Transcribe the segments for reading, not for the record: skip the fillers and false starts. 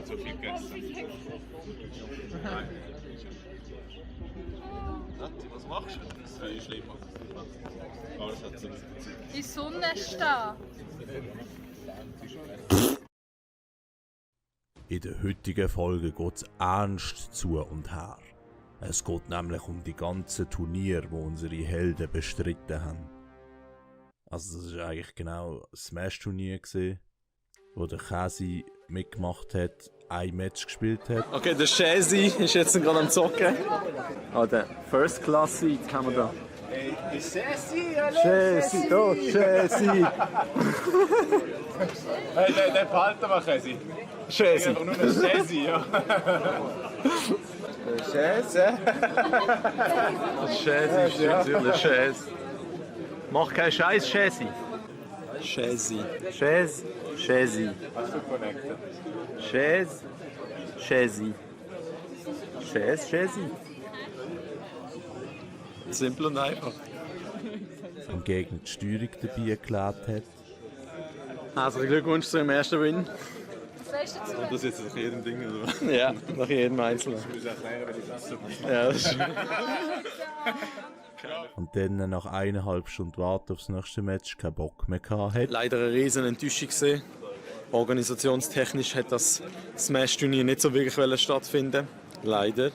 Zu viel gegessen. Nein. Nati, was machst du? Das ist schlimmer. Alles hat Sinn. Die Sonne steht. In der heutigen Folge geht es ernst zu und her. Es geht nämlich um die ganzen Turniere, die unsere Helden bestritten haben. Also das war eigentlich genau das Smash-Turnier, wo der Käsi mitgemacht hat, ein Match gespielt hat. Okay, der Chesi ist jetzt gerade am Zocken. Ah, der First Class Seat haben wir da. Chesi, Chesi, da, Chesi. Hey, den behalten wir, Chesi. Chesi. Einfach nur ein Chesi, ja. Chesi. Chesi ist natürlich Chesi. Mach keinen Scheiß, Chesi. Chesi. Chesi. Chesi. Hast du connected? Chesi. Chesi. Chesi. Chesi. Simpel und einfach. Und gegen die Steuerung dabei erklärt hat. Herzlichen Glückwunsch zu Ihrem ersten Win. Was sagst du dazu? Das jetzt nach jedem Ding, oder? Ja, nach jedem Einzelnen. Ich muss erklären, wenn ich das so mache. Ja, das ist Und dann nach 1,5 Stunden Warten aufs nächste Match keinen Bock mehr gehabt hat. leider eine riesen Enttäuschung gesehen. Organisationstechnisch hat das Smash-Turnier nicht so wirklich stattfinden. Leider.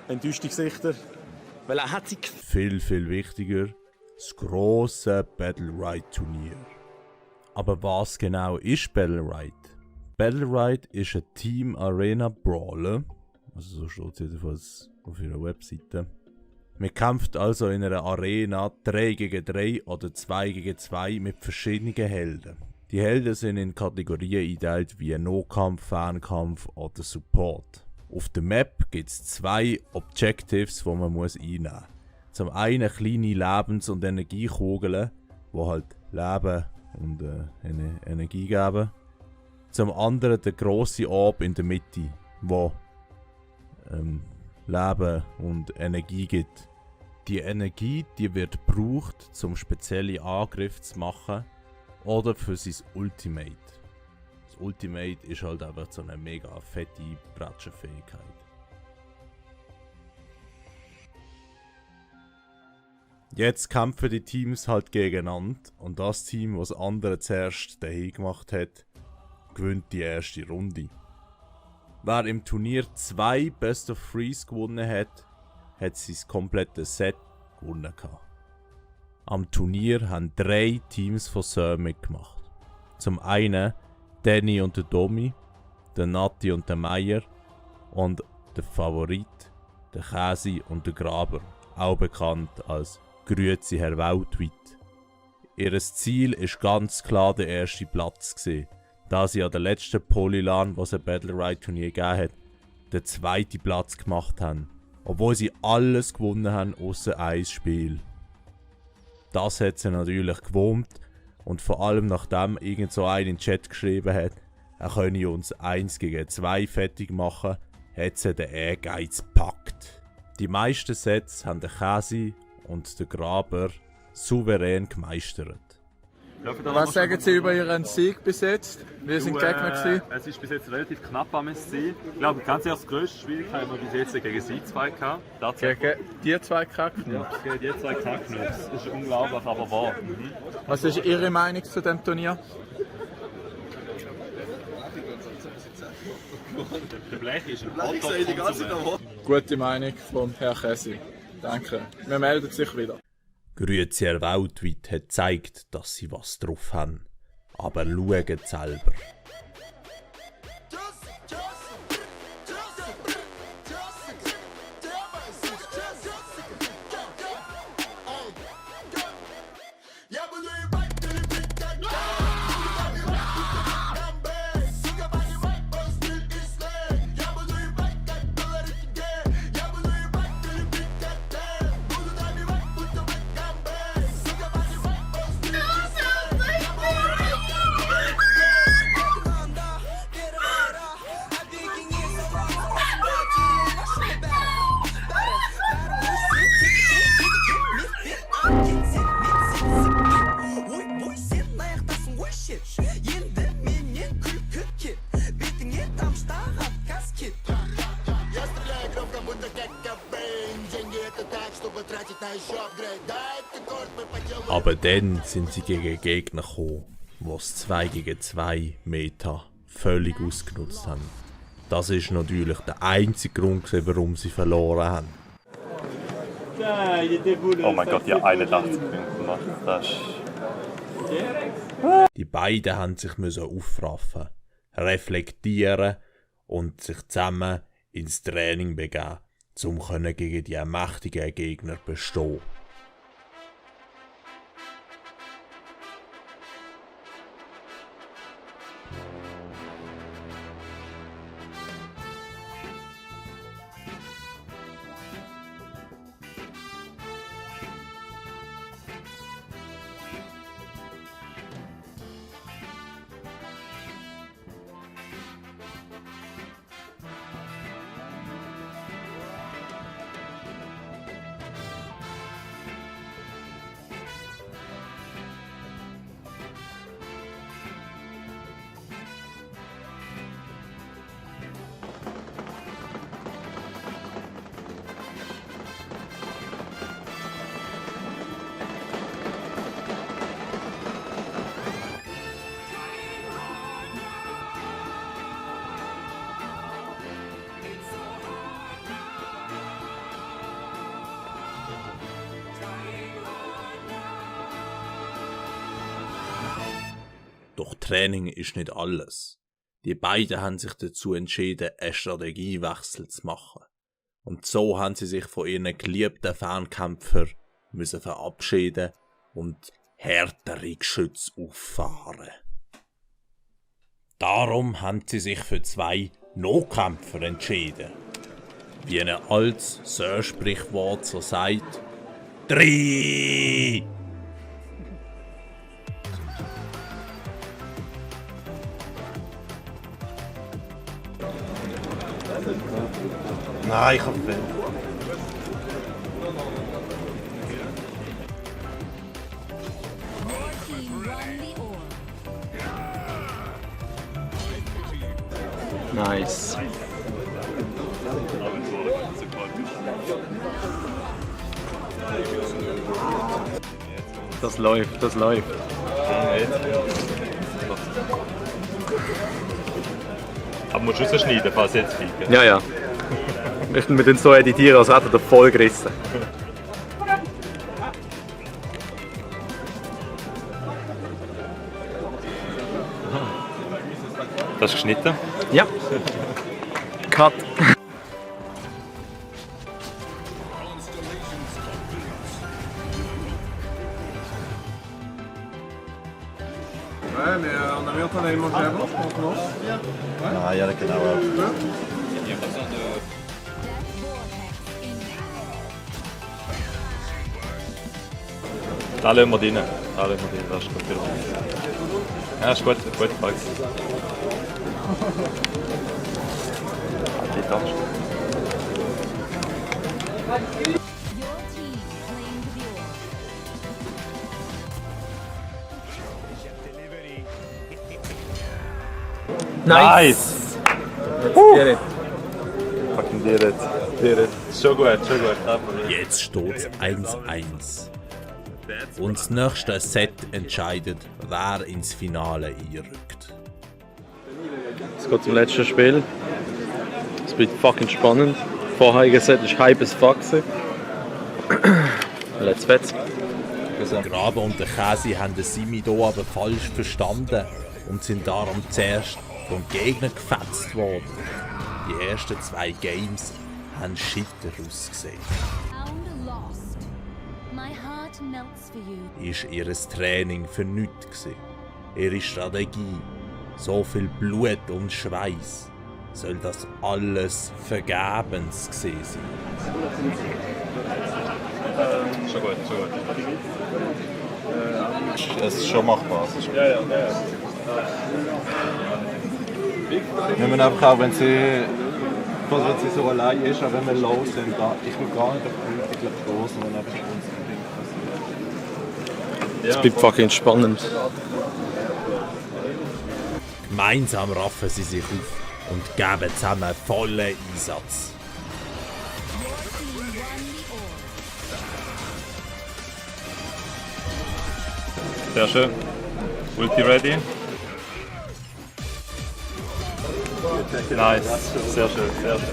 Enttäuschte Gesichter. Weil er hat sich Viel, viel wichtiger, das grosse Battle Ride Turnier. Aber was genau ist Battle Ride? Battle Ride ist ein Team Arena Brawler, also so steht es jedenfalls auf ihrer Webseite. Man kämpft also in einer Arena 3 gegen 3 oder 2 gegen 2 mit verschiedenen Helden. Die Helden sind in Kategorien eingeteilt wie Nahkampf, Fernkampf oder Support. Auf der Map gibt es 2 Objectives, die man einnehmen muss. Zum einen kleine Lebens- und Energiekugeln, die halt Leben und Energie geben. Zum anderen der grosse Orb in der Mitte, der Leben und Energie gibt. Die Energie die wird gebraucht, um spezielle Angriffe zu machen oder für sein Ultimate. Das Ultimate ist halt einfach so eine mega fette Bratschenfähigkeit. Jetzt kämpfen die Teams halt gegeneinander und das Team, das das andere zuerst daheim gemacht hat, gewinnt die erste Runde. Wer im Turnier 2 Best of Threes gewonnen hat, hat sein komplettes Set gewonnen. Am Turnier haben 3 Teams von Sir mitgemacht. Zum einen Danny und der Domi, der Nati und der Meier und der Favorit, der Käsi und der Graber, auch bekannt als Grüezi Herr Weltweit. Ihr Ziel war ganz klar der erste Platz, da sie an der letzten Polylan, was ein Battle Ride Turnier gegeben hat, den zweiten Platz gemacht haben, obwohl sie alles gewonnen haben außer ein Spiel. Das hat sie natürlich gewohnt und vor allem nachdem irgend so einer in den Chat geschrieben hat, er könne uns 1 gegen 2 fertig machen, hat sie den Ehrgeiz gepackt. Die meisten Sets haben der Käsi und der Graber souverän gemeistert. Was sagen Sie über Ihren Sieg bis jetzt? Wir sind Gegner gewesen. Es ist bis jetzt relativ knapp am SC. Ich glaube, ganz ehrlich, die grösste Schwierigkeit haben wir bis jetzt gegen sie zwei gehabt. Gegen die zwei Kacken. Ja, gegen die zwei Kacknüsse. Das ist unglaublich, aber wahr. Was ist Ihre Meinung zu dem Turnier? Der Blech ist ein Hotdog. Gute Meinung vom Herrn Käsi. Danke. Wir melden sich wieder. Grüezi Herr Weltweit hat gezeigt, dass sie was drauf haben. Aber schaut selber. Aber dann sind sie gegen Gegner gekommen, die das 2 gegen 2 Meta völlig ausgenutzt haben. Das ist natürlich der einzige Grund, warum sie verloren haben. Oh mein Gott, ja, 81 Punkte gemacht. Das ist... Die beiden haben sich aufraffen, reflektieren und sich zusammen ins Training begeben, um gegen die mächtigen Gegner zu bestehen. Doch Training ist nicht alles. Die beiden haben sich dazu entschieden, einen Strategiewechsel zu machen. Und so haben sie sich von ihren geliebten Fernkämpfern verabschieden und härtere Geschütze auffahren. Darum haben sie sich für 2 Nahkämpfer entschieden. Wie ein altes Sir-Sprichwort so sagt: 3! Nein, ich hab Fell. Nice. Das läuft, das läuft. Aber musst du rausschneiden, falls jetzt fliegen. Ja, ja. Möchten wir den so editieren, als hätte er voll gerissen. Das ist geschnitten? Ja. Cut. Ouais, mais on a mis en train d'aller manger avant, je pense, non? Ah, ja, genau. Da lassen wir drin. Da lassen wir drin, das ist gut. Ja, ist gut, gut, Frage. Die Tasche. Nice! Get it. Fucking did it. Did it. Schon gut, schon gut. Jetzt steht es 1-1. Und das nächste Set entscheidet, wer ins Finale einrückt. Es geht zum letzten Spiel. Es wird fucking spannend. Vorheriger Set war Hype as fuck. Let's fetz. Grabe und der Käse haben den Simi hier aber falsch verstanden und sind darum zuerst vom Gegner gefetzt worden. Die ersten 2 Games haben schitter ausgesehen. Ist ihr Training für nichts gewesen? Ihre Strategie, so viel Blut und Schweiß, soll das alles vergebens gewesen sein? Schon gut, schon gut. Es ist schon machbar. Ja, ja. Wir müssen einfach auch, wenn sie so allein ist, auch wenn wir low sind, ich will gar nicht auf die Politik stoßen, sondern einfach uns. Es bleibt fucking spannend. Gemeinsam raffen sie sich auf und geben zusammen vollen Einsatz. Sehr schön. Ulti ready. Nice. Sehr schön, sehr schön. Sehr schön.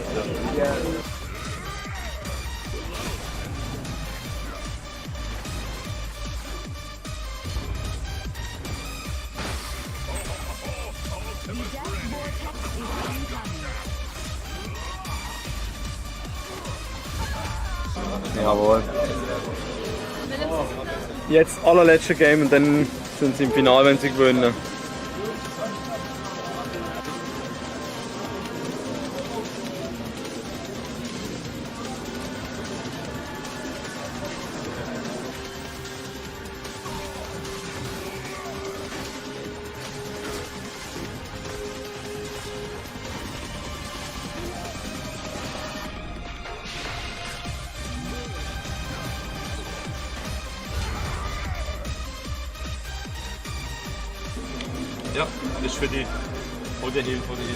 Jawohl. Jetzt allerletzte Game und dann sind sie im Finale, wenn sie gewinnen. Ja, das ist für die. Hol dir hin, hol dir hin.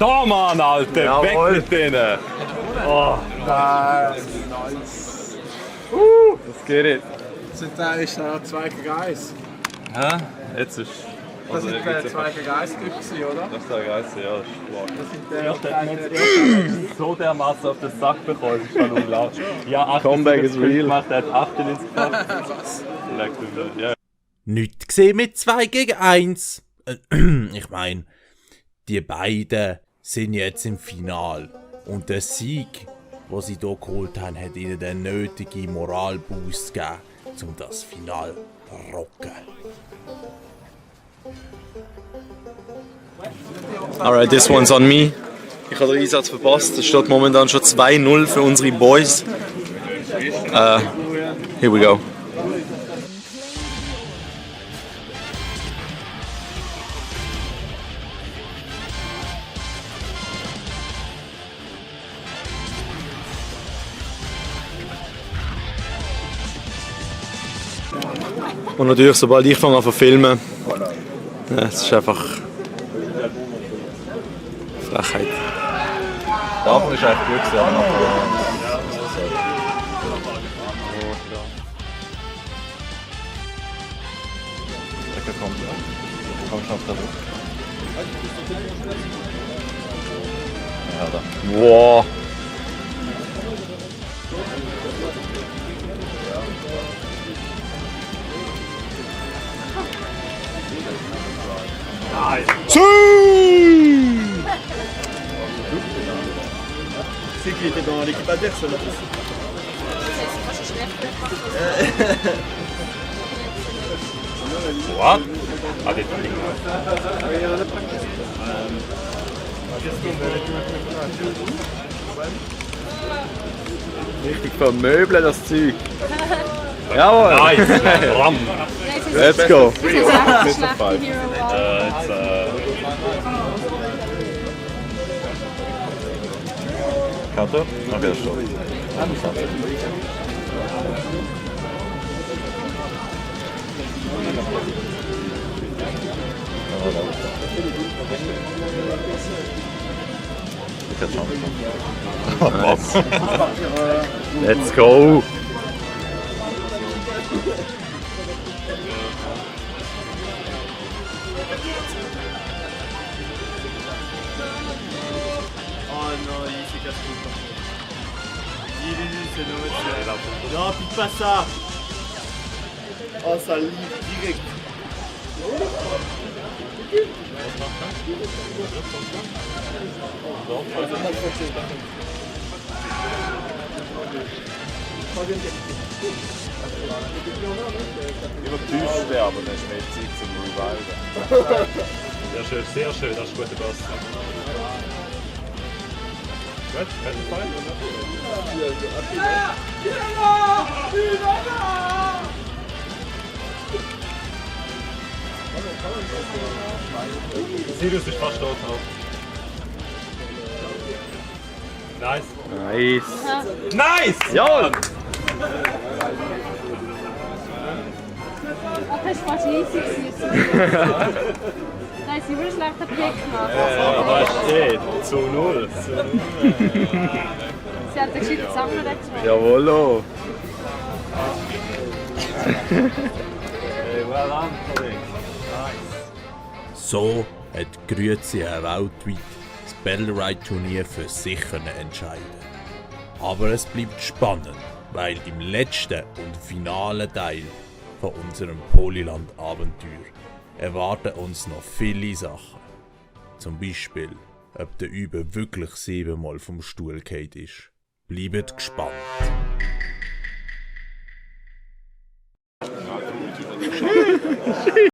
Da, Mann, Alter! Jawohl. Weg mit denen! Oh, Nice. Das geht nicht. Sind da ist da 2 gegen 1. hä? Jetzt ist. Das sind 2 gegen 1 gewesen, oder? Das ist der Geist, ja, das ist klar. Das sind der So dermaßen auf den Sack bekommen, das ist schon unglaublich. Ja, 78 Comeback is real. gemacht, er hat 98 gemacht. Ja. Nichts gesehen mit 2 gegen 1. Ich meine, die beiden sind jetzt im Final. Und der Sieg, den sie hier geholt haben, hat ihnen den nötigen Moralboost gegeben, um das Final zu rocken. Alright, this one's on me. Ich habe den Einsatz verpasst. Es steht momentan schon 2-0 für unsere Boys. Here we go. Und natürlich, sobald ich fange an zu filmen, es ist einfach Frechheit. Der Anfang ist echt gut, aber nachher. Komm schon auf der Luft. Ja, da. Wow. What? Ah, das Richtig vermöbeln das Zeug. Jawohl. Nice! Ram! Let's go. Das ist echt ein schlechter Hero Ball. Jetzt, Kannst du? Okay, das ist schon. Ich hätte schon. Let's go. Non, pique pas ça. Oh, ça livre direct. übertäuscht werden, aber dann ist mehr Zeit zum Reviven. Sehr schön, das ist gute Pass. Gut, kein Fall. Sirius ist fast tot noch. Nice. Nice. Nice! Jawohl! Das war fast easy. Da ist immer ein schlechter Pick gemacht. Aber es steht zu 0. Sie hat den gescheiten Sammler gemacht. Jawollo. So hat Grüezi weltweit das Battle Ride Turnier für sich entscheiden. Aber es bleibt spannend, weil im letzten und finalen Teil von unserem Polyland-Abenteuer erwarten uns noch viele Sachen. Zum Beispiel, ob der Übe wirklich 7-mal vom Stuhl gefallen ist. Bleibt gespannt.